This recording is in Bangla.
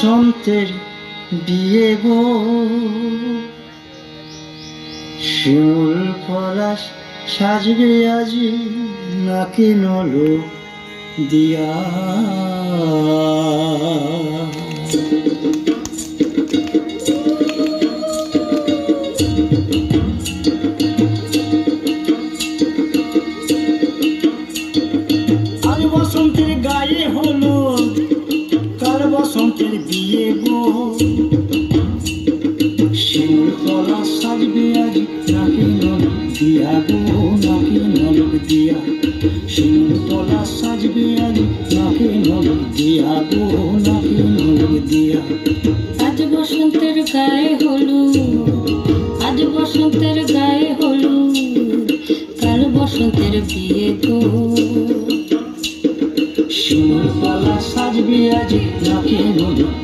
বসন্তের বিয়ে গো, শিমুল পলাশ সাজবে আজ নাকি নলক দিয়া। আজ বসন্তের গায়ে হলো, কাল বসন্তের বিয়ে গো, শিমুল পলাশ সাজবে আজ নাকি নলক দিয়া গো, নাকি নলক দিয়া। শিমুল পলাশ সাজবে আজ নাকি নলক দিয়া গো, নাকি নলক দিয়া।